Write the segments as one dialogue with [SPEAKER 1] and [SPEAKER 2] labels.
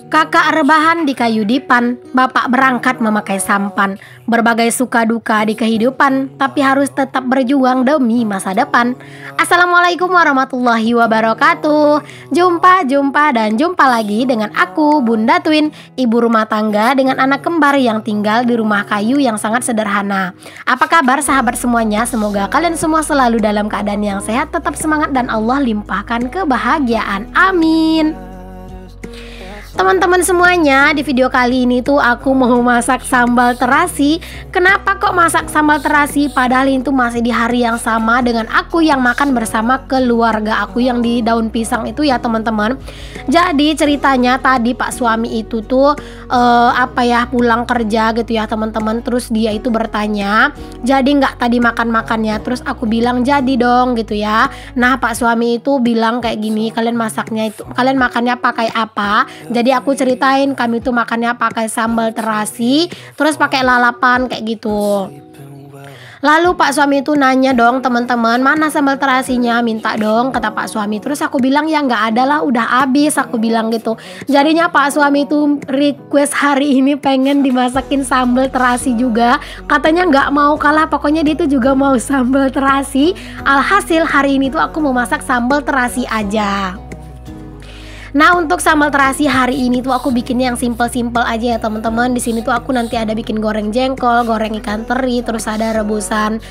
[SPEAKER 1] Kakak rebahan di kayu dipan, bapak berangkat memakai sampan. Berbagai suka duka di kehidupan, tapi harus tetap berjuang demi masa depan. Assalamualaikum warahmatullahi wabarakatuh. Jumpa lagi dengan aku, Bunda Twin, ibu rumah tangga dengan anak kembar yang tinggal di rumah kayu yang sangat sederhana. Apa kabar sahabat semuanya? Semoga kalian semua selalu dalam keadaan yang sehat, tetap semangat dan Allah limpahkan kebahagiaan. Amin. Teman-teman semuanya, di video kali ini tuh aku mau masak sambal terasi. Kenapa kok masak sambal terasi? Padahal itu masih di hari yang sama dengan aku yang makan bersama keluarga aku yang di daun pisang itu ya teman-teman. Jadi ceritanya tadi pak suami itu tuh pulang kerja gitu ya teman-teman. Terus dia itu bertanya, jadi nggak tadi makan-makannya? Terus aku bilang jadi dong gitu ya. Nah pak suami itu bilang kayak gini, kalian makannya pakai apa? Jadi aku ceritain kami tuh makannya pakai sambal terasi, terus pakai lalapan kayak gitu. Lalu pak suami itu nanya dong teman-teman, mana sambal terasinya? Minta dong kata pak suami. Terus aku bilang ya nggak ada lah, udah habis, aku bilang gitu. Jadinya pak suami itu request hari ini pengen dimasakin sambal terasi juga. Katanya nggak mau kalah, pokoknya dia itu juga mau sambal terasi. Alhasil hari ini tuh aku mau masak sambal terasi aja. Nah untuk sambal terasi hari ini tuh aku bikinnya yang simple-simple aja ya teman-teman. Di sini tuh aku nanti ada bikin goreng jengkol, goreng ikan teri, terus ada rebusan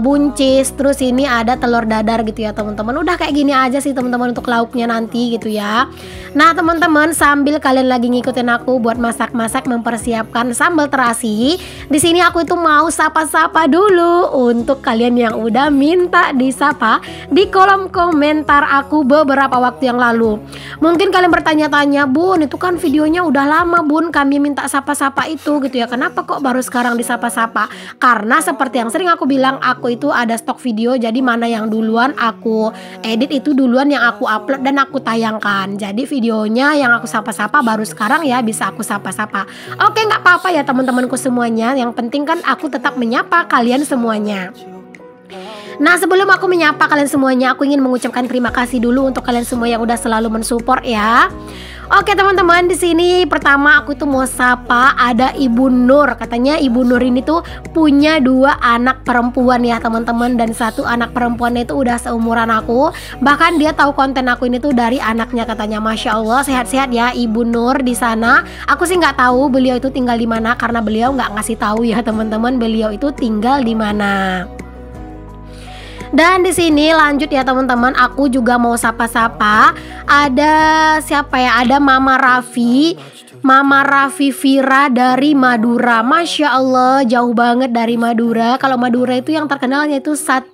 [SPEAKER 1] buncis, terus ini ada telur dadar gitu ya teman-teman. Udah kayak gini aja sih teman-teman untuk lauknya nanti gitu ya. Nah teman-teman, sambil kalian lagi ngikutin aku buat masak-masak mempersiapkan sambal terasi, di sini aku itu mau sapa-sapa dulu untuk kalian yang udah minta disapa di kolom komentar aku beberapa waktu yang lalu. Mungkin kalian bertanya-tanya, Bun, itu kan videonya udah lama Bun, kami minta sapa-sapa itu gitu ya. Kenapa kok baru sekarang disapa-sapa? Karena seperti yang sering aku bilang, aku itu ada stok video. Jadi mana yang duluan aku edit itu duluan yang aku upload dan aku tayangkan. Jadi videonya yang aku sapa-sapa baru sekarang ya bisa aku sapa-sapa. Oke, nggak apa-apa ya teman-temanku semuanya. Yang penting kan aku tetap menyapa kalian semuanya. Nah sebelum aku menyapa kalian semuanya, aku ingin mengucapkan terima kasih dulu untuk kalian semua yang udah selalu mensupport ya. Oke teman-teman, di sini pertama aku tuh mau sapa ada Ibu Nur. Katanya Ibu Nur ini tuh punya 2 anak perempuan ya teman-teman, dan 1 anak perempuannya itu udah seumuran aku. Bahkan dia tahu konten aku ini tuh dari anaknya katanya. Masya Allah, sehat-sehat ya Ibu Nur di sana. Aku sih nggak tahu beliau itu tinggal di mana karena beliau nggak ngasih tahu ya teman-teman, beliau itu tinggal di mana. Dan di sini lanjut ya teman-teman, aku juga mau sapa-sapa. Ada siapa ya? Ada Mama Raffi Vira dari Madura. Masya Allah, jauh banget dari Madura. Kalau Madura itu yang terkenalnya itu sate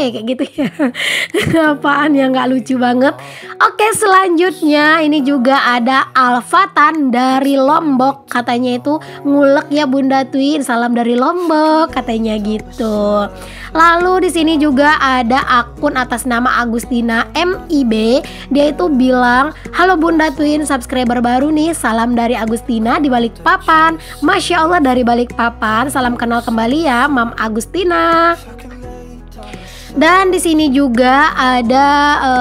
[SPEAKER 1] kayak gitu ya. Apaan ya, nggak lucu banget. Oke, selanjutnya ini juga ada Alfatan dari Lombok. Katanya itu ngulek ya Bunda Twin, salam dari Lombok katanya gitu. Lalu di sini juga ada akun atas nama Agustina MIB. Dia itu bilang, halo Bunda Twin, subscriber baru nih, salam dari Agustina di Balikpapan. Masya Allah, dari Balikpapan, salam kenal kembali ya Mam Agustina. Dan di sini juga ada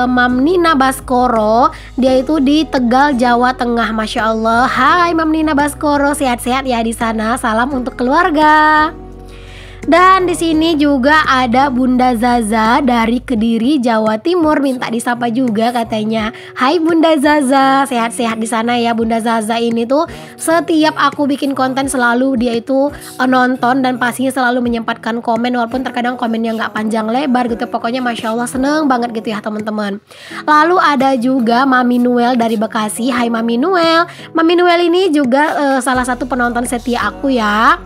[SPEAKER 1] Mam Nina Baskoro. Dia itu di Tegal, Jawa Tengah. Masya Allah. Hai Mam Nina Baskoro, sehat-sehat ya di sana. Salam untuk keluarga. Dan di sini juga ada Bunda Zaza dari Kediri, Jawa Timur, minta disapa juga katanya. Hai Bunda Zaza, sehat-sehat di sana ya. Bunda Zaza ini tuh setiap aku bikin konten selalu dia itu nonton dan pastinya selalu menyempatkan komen, walaupun terkadang komennya nggak panjang lebar gitu. Pokoknya Masya Allah seneng banget gitu ya teman-teman. Lalu ada juga Mami Noel dari Bekasi. Hai Mami Noel. Mami Noel ini juga salah satu penonton setia aku ya.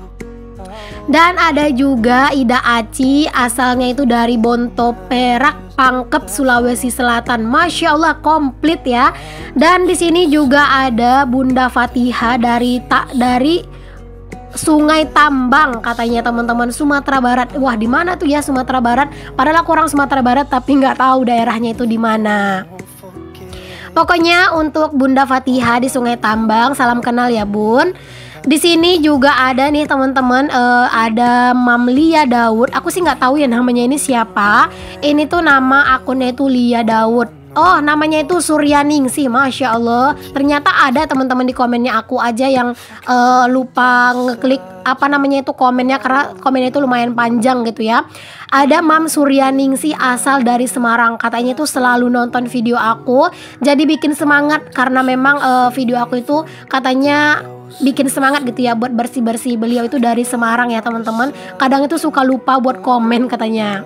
[SPEAKER 1] Dan ada juga Ida Aci, asalnya itu dari Bonto Perak, Pangkep, Sulawesi Selatan. Masya Allah, komplit ya. Dan di sini juga ada Bunda Fatiha dari Sungai Tambang katanya teman-teman, Sumatera Barat. Wah, di mana tuh ya Sumatera Barat? Padahal aku orang Sumatera Barat tapi nggak tahu daerahnya itu di mana. Pokoknya untuk Bunda Fatiha di Sungai Tambang, salam kenal ya Bun. Di sini juga ada nih teman-teman, ada Mam Lia Daud. Aku sih nggak tahu ya namanya ini siapa. Ini tuh nama akunnya itu Lia Daud. Oh, namanya itu Suryaningsih, Masya Allah. Ternyata ada teman-teman di komennya aku aja yang lupa ngeklik apa namanya itu komennya, karena komennya itu lumayan panjang gitu ya. Ada Mam Suryaningsih asal dari Semarang, katanya itu selalu nonton video aku, jadi bikin semangat karena memang video aku itu katanya bikin semangat gitu ya buat bersih-bersih. Beliau itu dari Semarang ya teman-teman. Kadang itu suka lupa buat komen katanya.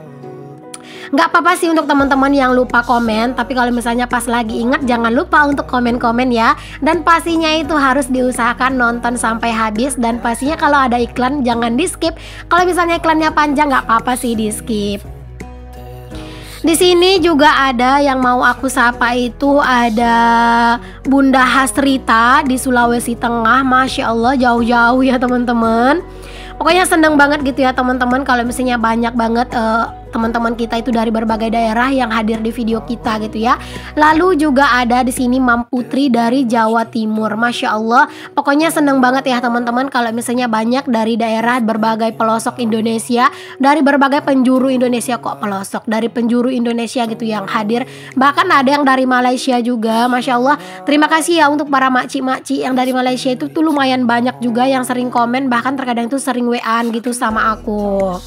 [SPEAKER 1] Nggak apa-apa sih untuk teman-teman yang lupa komen, tapi kalau misalnya pas lagi ingat jangan lupa untuk komen-komen ya. Dan pastinya itu harus diusahakan nonton sampai habis, dan pastinya kalau ada iklan jangan di skip. Kalau misalnya iklannya panjang nggak apa-apa sih di skip. Di sini juga ada yang mau aku sapa, itu ada Bunda Hasrita di Sulawesi Tengah. Masya Allah, jauh-jauh ya teman-teman. Pokoknya seneng banget gitu ya teman-teman kalau misalnya banyak banget teman-teman kita itu dari berbagai daerah yang hadir di video kita gitu ya. Lalu juga ada di sini Mam Putri dari Jawa Timur. Masya Allah, pokoknya seneng banget ya teman-teman kalau misalnya banyak dari daerah berbagai pelosok Indonesia, dari berbagai penjuru Indonesia, kok pelosok, dari penjuru Indonesia gitu yang hadir. Bahkan ada yang dari Malaysia juga. Masya Allah, terima kasih ya untuk para makcik-makcik yang dari Malaysia itu tuh lumayan banyak juga yang sering komen, bahkan terkadang itu sering WA-an gitu sama aku.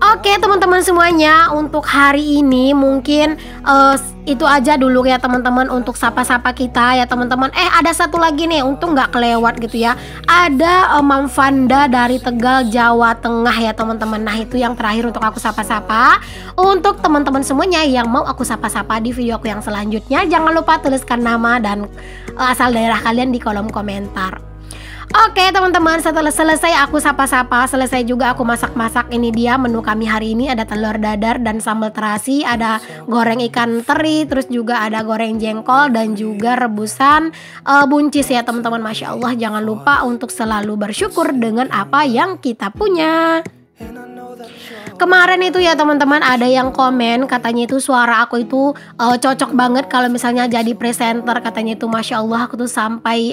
[SPEAKER 1] Oke teman-teman semuanya, untuk hari ini mungkin itu aja dulu ya teman-teman untuk sapa-sapa kita ya teman-teman. Ada satu lagi nih, untung nggak kelewat gitu ya. Ada Mam Fanda dari Tegal, Jawa Tengah ya teman-teman. Nah itu yang terakhir untuk aku sapa-sapa. Untuk teman-teman semuanya yang mau aku sapa-sapa di video aku yang selanjutnya, jangan lupa tuliskan nama dan asal daerah kalian di kolom komentar. Oke teman-teman, setelah selesai aku sapa-sapa, selesai juga aku masak-masak. Ini dia menu kami hari ini, ada telur dadar dan sambal terasi, ada goreng ikan teri, terus juga ada goreng jengkol dan juga rebusan buncis ya teman-teman. Masya Allah, jangan lupa untuk selalu bersyukur dengan apa yang kita punya. Kemarin itu ya teman-teman ada yang komen katanya itu suara aku itu cocok banget kalau misalnya jadi presenter, katanya itu. Masya Allah, aku tuh sampai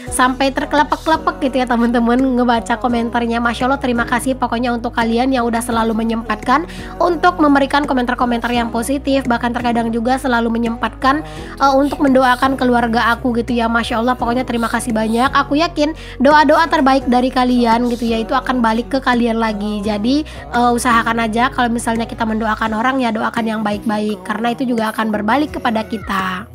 [SPEAKER 1] sampai terkelepek-kelepek gitu ya teman-teman ngebaca komentarnya. Masya Allah, terima kasih pokoknya untuk kalian yang udah selalu menyempatkan untuk memberikan komentar-komentar yang positif, bahkan terkadang juga selalu menyempatkan untuk mendoakan keluarga aku gitu ya. Masya Allah, pokoknya terima kasih banyak. Aku yakin doa-doa terbaik dari kalian gitu ya itu akan balik ke kalian lagi. Jadi usahakan aja kalau misalnya kita mendoakan orang, ya doakan yang baik-baik, karena itu juga akan berbalik kepada kita.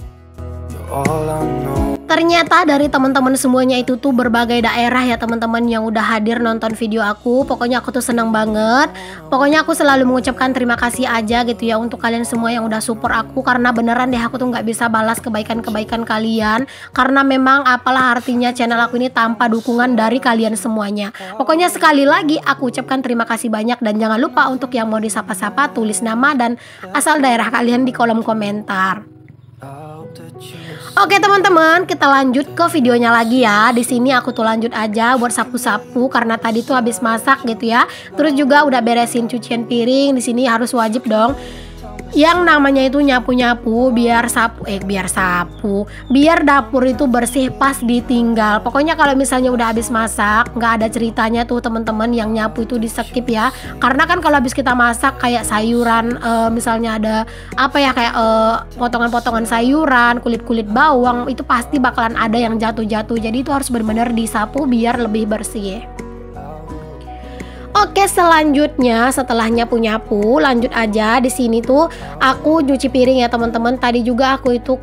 [SPEAKER 1] Ternyata dari teman-teman semuanya itu tuh berbagai daerah ya teman-teman yang udah hadir nonton video aku. Pokoknya aku tuh seneng banget. Pokoknya aku selalu mengucapkan terima kasih aja gitu ya untuk kalian semua yang udah support aku, karena beneran deh aku tuh nggak bisa balas kebaikan-kebaikan kalian, karena memang apalah artinya channel aku ini tanpa dukungan dari kalian semuanya. Pokoknya sekali lagi aku ucapkan terima kasih banyak, dan jangan lupa untuk yang mau disapa-sapa tulis nama dan asal daerah kalian di kolom komentar. Oke teman-teman, kita lanjut ke videonya lagi ya. Di sini aku tuh lanjut aja buat sapu-sapu karena tadi tuh habis masak gitu ya. Terus juga udah beresin cucian piring. Di sini harus wajib dong yang namanya itu nyapu-nyapu biar dapur itu bersih pas ditinggal. Pokoknya kalau misalnya udah habis masak nggak ada ceritanya tuh teman-teman yang nyapu itu di skip ya, karena kan kalau habis kita masak kayak sayuran misalnya ada kayak potongan-potongan sayuran, kulit-kulit bawang, itu pasti bakalan ada yang jatuh-jatuh. Jadi itu harus benar-benar disapu biar lebih bersih. Oke, selanjutnya setelah nyapu-nyapu lanjut aja. Di sini tuh aku cuci piring ya teman-teman. Tadi juga aku itu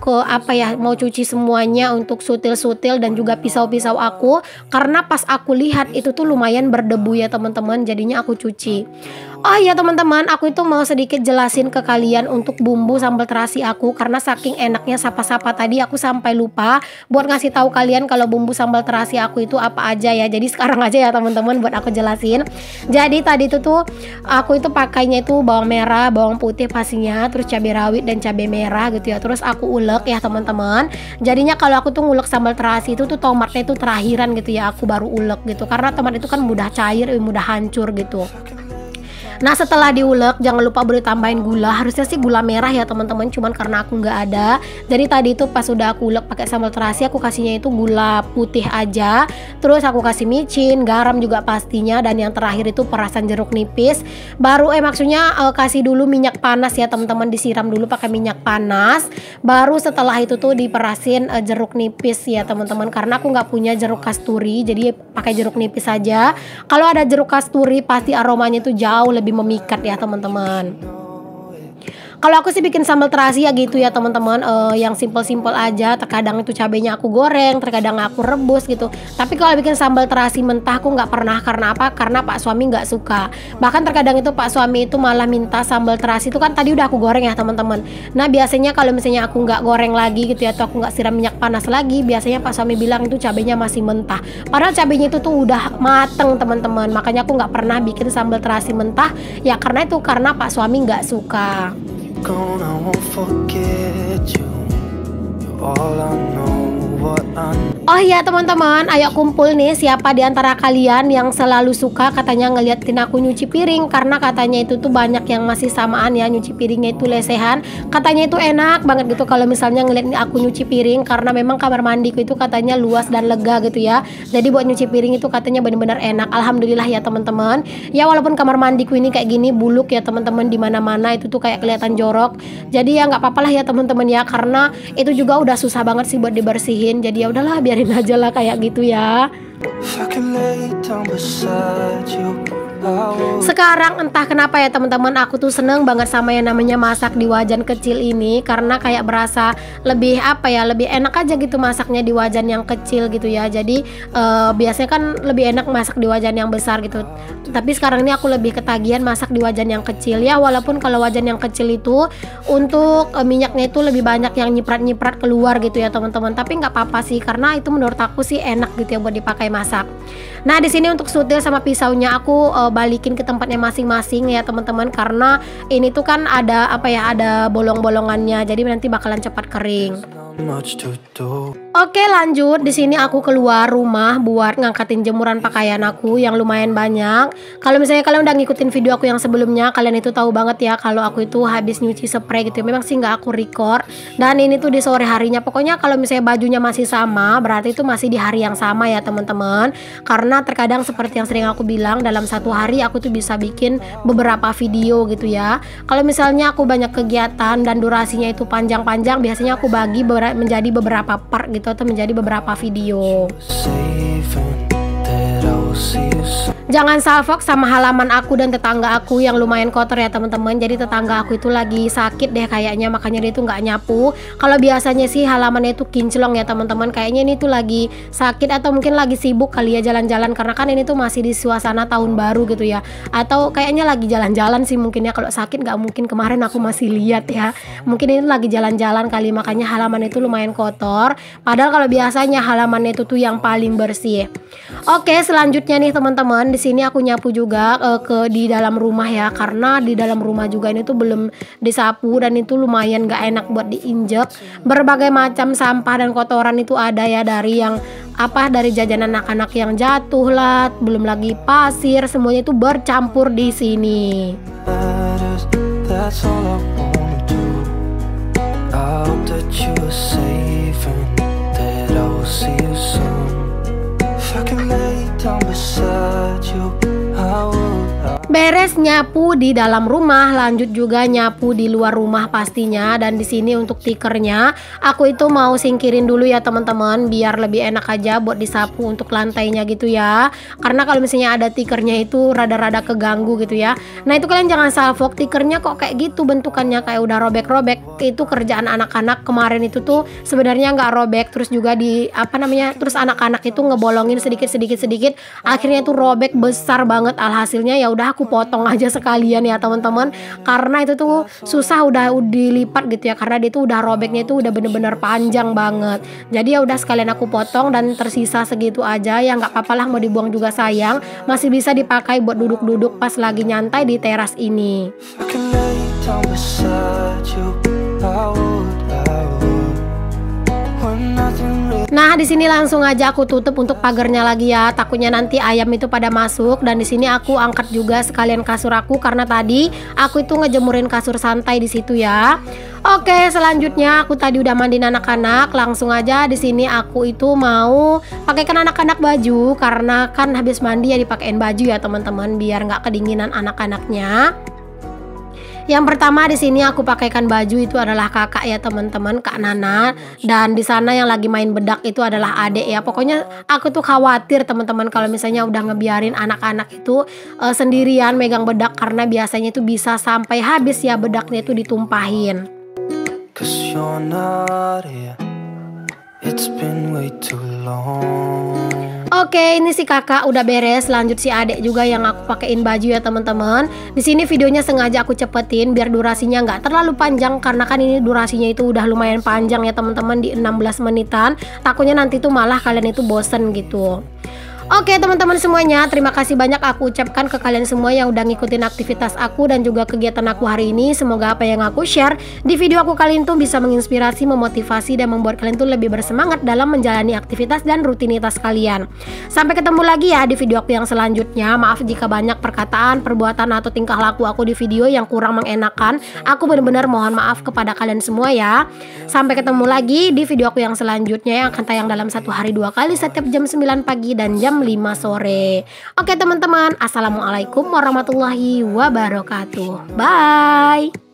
[SPEAKER 1] mau cuci semuanya untuk sutil-sutil dan juga pisau-pisau aku, karena pas aku lihat itu tuh lumayan berdebu ya teman-teman. Jadinya aku cuci. Oh iya teman-teman, aku itu mau sedikit jelasin ke kalian untuk bumbu sambal terasi aku, karena saking enaknya sapa-sapa tadi aku sampai lupa buat ngasih tahu kalian kalau bumbu sambal terasi aku itu apa aja ya. Jadi sekarang aja ya teman-teman buat aku jelasin. Jadi tadi itu tuh aku itu pakainya itu bawang merah, bawang putih pastinya, terus cabai rawit dan cabai merah gitu ya. Terus aku ulek ya teman-teman. Jadinya kalau aku tuh ngulek sambal terasi itu tuh tomatnya itu terakhiran gitu ya, aku baru ulek gitu, karena tomat itu kan mudah cair, mudah hancur gitu. Nah setelah diulek jangan lupa boleh tambahin gula, harusnya sih gula merah ya teman-teman, cuman karena aku nggak ada, jadi tadi itu pas udah aku ulek pakai sambal terasi aku kasihnya itu gula putih aja, terus aku kasih micin, garam juga pastinya, dan yang terakhir itu perasan jeruk nipis. Baru maksudnya kasih dulu minyak panas ya teman-teman, disiram dulu pakai minyak panas, baru setelah itu tuh diperasin jeruk nipis ya teman-teman, karena aku nggak punya jeruk kasturi jadi pakai jeruk nipis saja. Kalau ada jeruk kasturi pasti aromanya itu jauh lebih memikat ya teman-teman. Kalau aku sih bikin sambal terasi ya gitu ya teman-teman, yang simple-simple aja. Terkadang itu cabenya aku goreng, terkadang aku rebus gitu. Tapi kalau bikin sambal terasi mentah aku nggak pernah, karena apa? Karena Pak suami nggak suka. Bahkan terkadang itu Pak suami itu malah minta sambal terasi itu kan tadi udah aku goreng ya teman-teman. Nah biasanya kalau misalnya aku nggak goreng lagi gitu ya, atau aku nggak siram minyak panas lagi, biasanya Pak suami bilang itu cabenya masih mentah. Padahal cabenya itu tuh udah mateng teman-teman. Makanya aku nggak pernah bikin sambal terasi mentah ya, karena itu karena Pak suami nggak suka.
[SPEAKER 2] I won't forget you. You're all I know, what I know.
[SPEAKER 1] Oh iya teman-teman, ayo kumpul nih siapa di antara kalian yang selalu suka katanya ngeliatin aku nyuci piring, karena katanya itu tuh banyak yang masih samaan ya, nyuci piringnya itu lesehan. Katanya itu enak banget gitu kalau misalnya ngeliat aku nyuci piring, karena memang kamar mandiku itu katanya luas dan lega gitu ya. Jadi buat nyuci piring itu katanya bener-bener enak. Alhamdulillah ya teman-teman. Ya walaupun kamar mandiku ini kayak gini buluk ya teman-teman, di mana-mana itu tuh kayak kelihatan jorok. Jadi ya nggak apa-apa lah ya teman-teman ya, karena itu juga udah susah banget sih buat dibersihin. Jadi ya udahlah biarin aja lah kayak gitu ya. Sekarang entah kenapa ya teman-teman, aku tuh seneng banget sama yang namanya masak di wajan kecil ini, karena kayak berasa lebih apa ya, lebih enak aja gitu masaknya di wajan yang kecil gitu ya. Jadi biasanya kan lebih enak masak di wajan yang besar gitu, tapi sekarang ini aku lebih ketagihan masak di wajan yang kecil ya. Walaupun kalau wajan yang kecil itu untuk minyaknya itu lebih banyak yang nyiprat-nyiprat keluar gitu ya teman-teman, tapi nggak apa-apa sih, karena itu menurut aku sih enak gitu ya buat dipakai masak. Nah di sini untuk sutil sama pisaunya aku balikin ke tempatnya masing-masing ya teman-teman, karena ini tuh kan ada apa ya, ada bolong-bolongannya, jadi nanti bakalan cepat kering. Oke lanjut, di sini aku keluar rumah buat ngangkatin jemuran pakaian aku yang lumayan banyak. Kalau misalnya kalian udah ngikutin video aku yang sebelumnya, kalian itu tahu banget ya kalau aku itu habis nyuci spray gitu. Memang sih nggak aku record, dan ini tuh di sore harinya. Pokoknya kalau misalnya bajunya masih sama, berarti itu masih di hari yang sama ya teman-teman. Karena terkadang seperti yang sering aku bilang, dalam satu hari aku tuh bisa bikin beberapa video gitu ya. Kalau misalnya aku banyak kegiatan dan durasinya itu panjang-panjang, biasanya aku bagi menjadi beberapa part gitu, atau menjadi beberapa video. Jangan salfok sama halaman aku dan tetangga aku yang lumayan kotor ya teman-teman. Jadi tetangga aku itu lagi sakit deh kayaknya, makanya dia itu nggak nyapu. Kalau biasanya sih halamannya itu kinclong ya teman-teman, kayaknya ini tuh lagi sakit atau mungkin lagi sibuk kali ya jalan-jalan, karena kan ini tuh masih di suasana tahun baru gitu ya, atau kayaknya lagi jalan-jalan sih mungkin ya. Kalau sakit nggak mungkin, kemarin aku masih lihat ya, mungkin ini lagi jalan-jalan kali, makanya halaman itu lumayan kotor. Padahal kalau biasanya halamannya itu tuh yang paling bersih. Oke selanjutnya nih teman-teman, di sini aku nyapu juga di dalam rumah ya, karena di dalam rumah juga ini tuh belum disapu dan itu lumayan gak enak buat diinjek. Berbagai macam sampah dan kotoran itu ada ya, dari yang apa, dari jajanan anak-anak yang jatuh lah, belum lagi pasir, semuanya itu bercampur di sini. Beres nyapu di dalam rumah, lanjut juga nyapu di luar rumah pastinya. Dan di sini untuk tikernya aku itu mau singkirin dulu ya teman-teman, biar lebih enak aja buat disapu untuk lantainya gitu ya. Karena kalau misalnya ada tikernya itu rada-rada keganggu gitu ya. Nah itu kalian jangan salfok, tikernya kok kayak gitu bentukannya, kayak udah robek-robek. Itu kerjaan anak-anak kemarin itu tuh sebenarnya nggak robek, terus juga di apa namanya, terus anak-anak itu ngebolongin sedikit, akhirnya itu robek besar banget. Alhasilnya ya udah aku potong aja sekalian ya teman-teman, karena itu tuh susah udah dilipat gitu ya, karena dia tuh udah robeknya itu udah bener-bener panjang banget. Jadi ya udah sekalian aku potong, dan tersisa segitu aja ya nggak apa-apa lah, mau dibuang juga sayang, masih bisa dipakai buat duduk-duduk pas lagi nyantai di teras ini. Nah, di sini langsung aja aku tutup untuk pagarnya lagi ya. Takutnya nanti ayam itu pada masuk. Dan di sini aku angkat juga sekalian kasur aku karena tadi aku itu ngejemurin kasur santai di situ ya. Oke, selanjutnya aku tadi udah mandiin anak-anak. Langsung aja di sini aku itu mau pakaikan anak-anak baju karena kan habis mandi ya dipakein baju ya teman-teman biar nggak kedinginan anak-anaknya. Yang pertama di sini aku pakaikan baju itu adalah kakak ya teman-teman, Kak Nana, dan di sana yang lagi main bedak itu adalah adek ya. Pokoknya aku tuh khawatir teman-teman kalau misalnya udah ngebiarin anak-anak itu sendirian megang bedak karena biasanya itu bisa sampai habis ya bedaknya itu ditumpahin.
[SPEAKER 2] 'Cause you're not here. It's been way too long.
[SPEAKER 1] Oke, ini si kakak udah beres. Lanjut si adek juga yang aku pakein baju ya teman-teman. Di sini videonya sengaja aku cepetin biar durasinya nggak terlalu panjang karena kan ini durasinya itu udah lumayan panjang ya teman-teman di 16 menitan. Takutnya nanti tuh malah kalian itu bosen gitu. Oke teman-teman semuanya, terima kasih banyak aku ucapkan ke kalian semua yang udah ngikutin aktivitas aku dan juga kegiatan aku hari ini. Semoga apa yang aku share di video aku kali ini tuh bisa menginspirasi, memotivasi, dan membuat kalian tuh lebih bersemangat dalam menjalani aktivitas dan rutinitas kalian. Sampai ketemu lagi ya di video aku yang selanjutnya. Maaf jika banyak perkataan, perbuatan, atau tingkah laku aku di video yang kurang mengenakan. Aku benar-benar mohon maaf kepada kalian semua ya. Sampai ketemu lagi di video aku yang selanjutnya yang akan tayang dalam 1 hari 2 kali setiap jam 9 pagi dan jam 5 sore. Oke teman-teman, assalamualaikum warahmatullahi wabarakatuh. Bye.